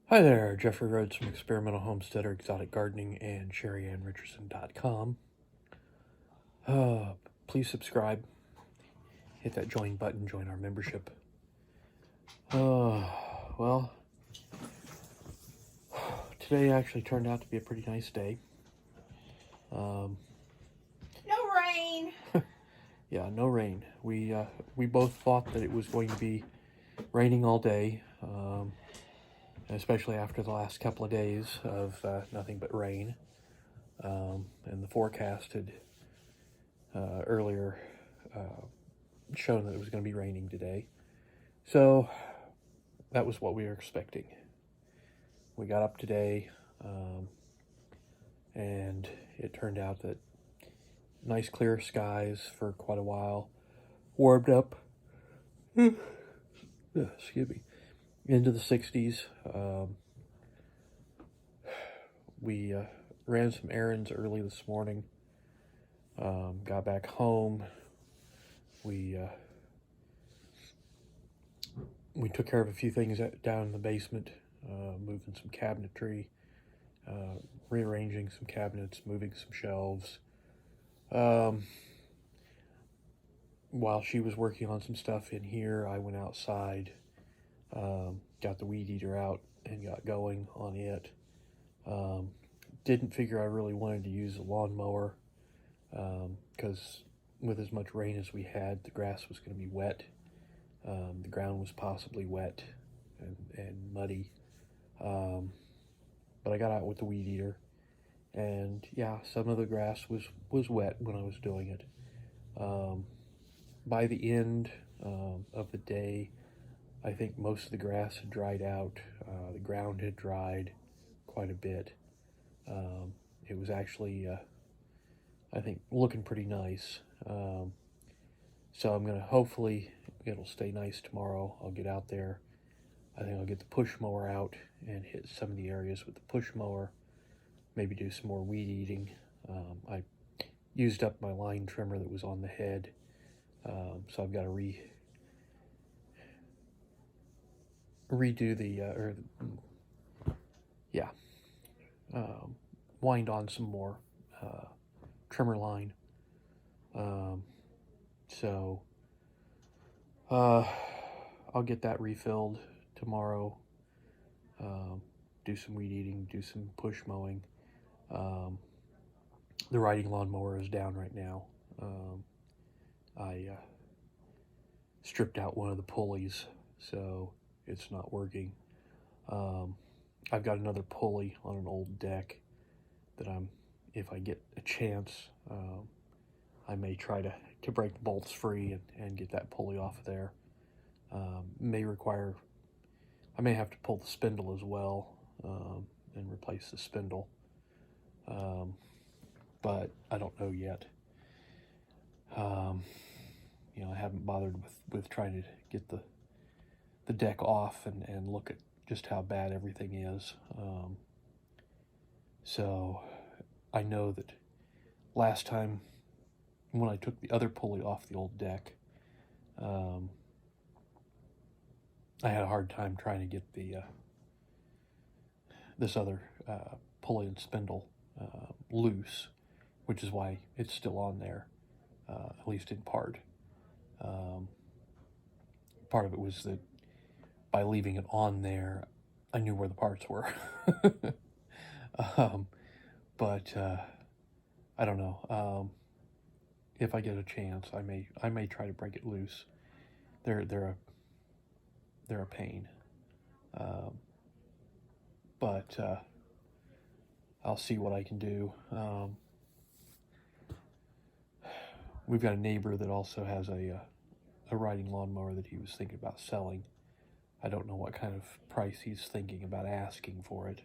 Hi there, Jeffrey Rhoades from Experimental Homesteader, Exotic Gardening, and Sheri and Richerson.com. Please subscribe, hit that join button, join our membership. Well, today actually turned out to be a pretty nice day. No rain. Yeah, no rain. We both thought that it was going to be raining all day, especially after the last couple of days of nothing but rain. And the forecast had earlier shown that it was going to be raining today. So that was what we were expecting. We got up today, and it turned out that nice clear skies for quite a while, warmed up, excuse me, into the 60s. We ran some errands early this morning, got back home. We took care of a few things down in the basement, moving some cabinetry, rearranging some cabinets, moving some shelves. While she was working on some stuff in here, I went outside, got the weed eater out and got going on it. Didn't figure I really wanted to use a lawnmower because with as much rain as we had, the grass was going to be wet. The ground was possibly wet and muddy. But I got out with the weed eater, and yeah, some of the grass was wet when I was doing it. By the end of the day, I think most of the grass had dried out. The ground had dried quite a bit. It was actually, I think, looking pretty nice. So I'm going to, hopefully, it'll stay nice tomorrow. I'll get out there. I think I'll get the push mower out and hit some of the areas with the push mower. Maybe do some more weed eating. I used up my line trimmer that was on the head. So I've got to redo the, wind on some more trimmer line. So I'll get that refilled tomorrow. Do some weed eating, do some push mowing. The riding lawnmower is down right now. I stripped out one of the pulleys, so it's not working. I've got another pulley on an old deck that if I get a chance, I may try to break the bolts free and get that pulley off of there. I may have to pull the spindle as well, and replace the spindle. But I don't know yet. I haven't bothered with trying to get the deck off and look at just how bad everything is. So I know that last time when I took the other pulley off the old deck, I had a hard time trying to get this other pulley and spindle loose, which is why it's still on there, at least in part. Part of it was that by leaving it on there, I knew where the parts were. But I don't know. If I get a chance, I may try to break it loose. They're a pain. But I'll see what I can do. We've got a neighbor that also has a riding lawnmower that he was thinking about selling. I don't know what kind of price he's thinking about asking for it.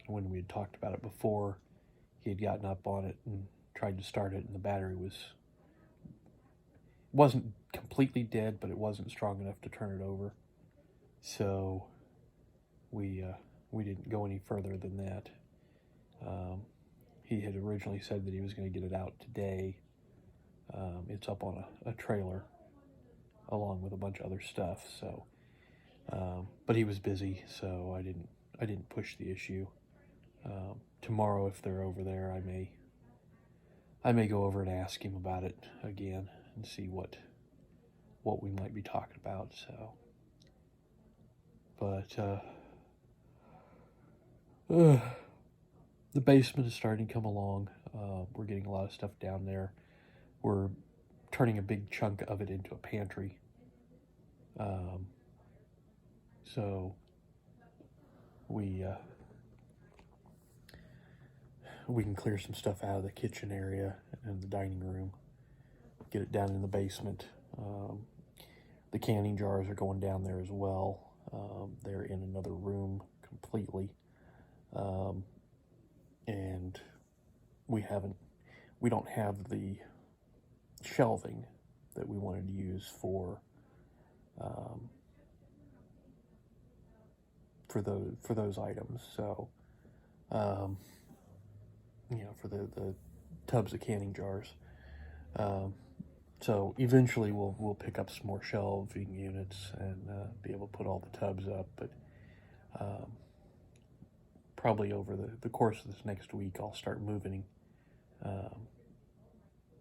When we had talked about it before, he had gotten up on it and tried to start it, and the battery wasn't completely dead, but it wasn't strong enough to turn it over. So we didn't go any further than that. He had originally said that he was going to get it out today. It's up on a trailer along with a bunch of other stuff, so But he was busy, so I didn't push the issue. Tomorrow, if they're over there, I may go over and ask him about it again and see what we might be talking about. So, but the basement is starting to come along. We're getting a lot of stuff down there. We're turning a big chunk of it into a pantry. So we can clear some stuff out of the kitchen area and the dining room, get it down in the basement. The canning jars are going down there as well. They're in another room completely. And we don't have the shelving that we wanted to use for those items. So, for the tubs of canning jars. So eventually we'll pick up some more shelving units and be able to put all the tubs up. But probably over the course of this next week, I'll start moving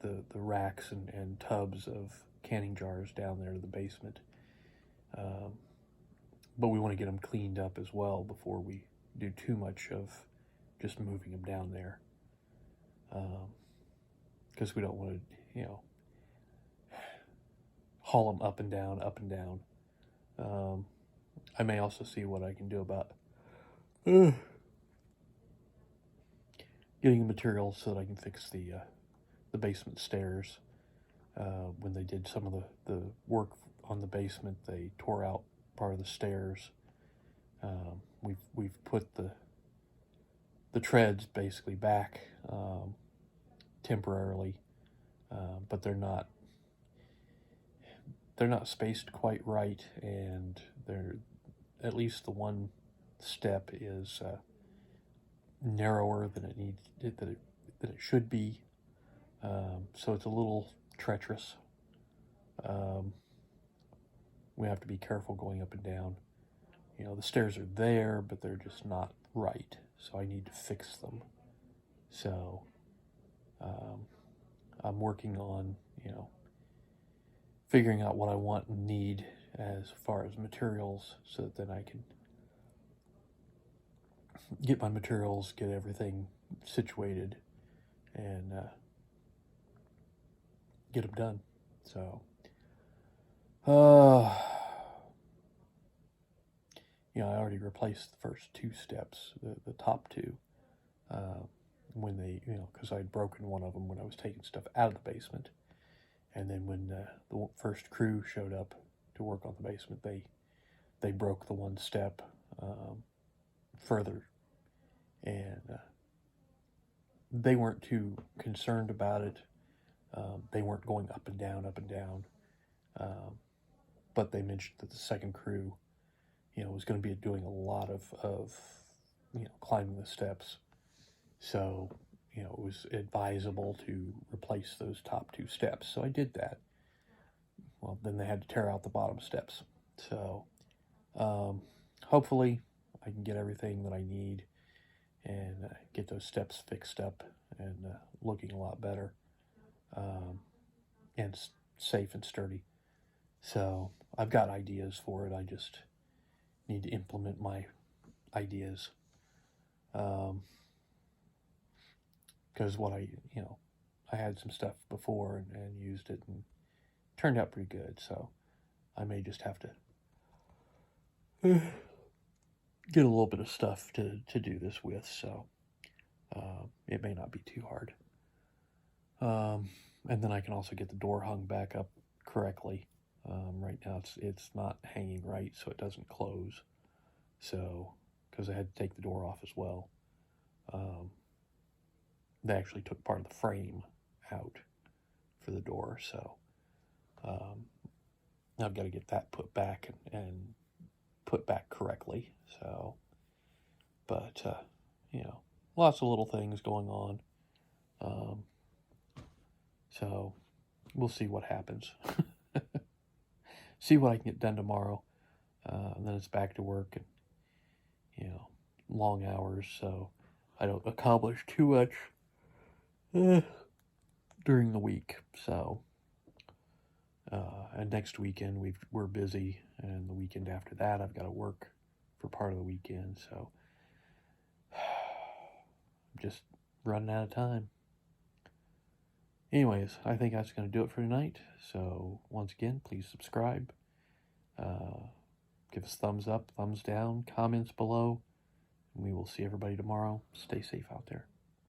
the racks and tubs of canning jars down there to the basement. But we want to get them cleaned up as well before we do too much of just moving them down there. Because we don't want to, haul them up and down, up and down. I may also see what I can do about getting the materials so that I can fix the basement stairs. When they did some of the work on the basement, they tore out part of the stairs. We've put the treads basically back temporarily, but they're not spaced quite right, and they're, at least the one step is narrower than it should be. So it's a little treacherous. We have to be careful going up and down. The stairs are there, but they're just not right. So I need to fix them. So I'm working on, figuring out what I want and need as far as materials, so that then I can get my materials, get everything situated, and get them done. So, I already replaced the first two steps, the top two, when they, because I'd broken one of them when I was taking stuff out of the basement. And then when the first crew showed up to work on the basement, they broke the one step further, and they weren't too concerned about it. They weren't going up and down, but they mentioned that the second crew, was going to be doing a lot of climbing the steps. So, it was advisable to replace those top two steps. So I did that. Well, then they had to tear out the bottom steps. So, hopefully I can get everything that I need and get those steps fixed up and looking a lot better, and safe and sturdy. So I've got ideas for it. I just need to implement my ideas. Because what I had some stuff before and used it and turned out pretty good. So I may just have to get a little bit of stuff to do this with. So it may not be too hard. And then I can also get the door hung back up correctly. Right now it's not hanging right, so it doesn't close. So, because I had to take the door off as well. They actually took part of the frame out for the door, so I've got to get that put back and put back correctly. So, but lots of little things going on. So we'll see what happens. See what I can get done tomorrow. And then it's back to work and, long hours, so I don't accomplish too much during the week. So, and next weekend we're busy, and the weekend after that I've got to work for part of the weekend, so I'm just running out of time. Anyways, I think that's going to do it for tonight. So once again, please subscribe. Give us thumbs up, thumbs down, comments below. And we will see everybody tomorrow. Stay safe out there.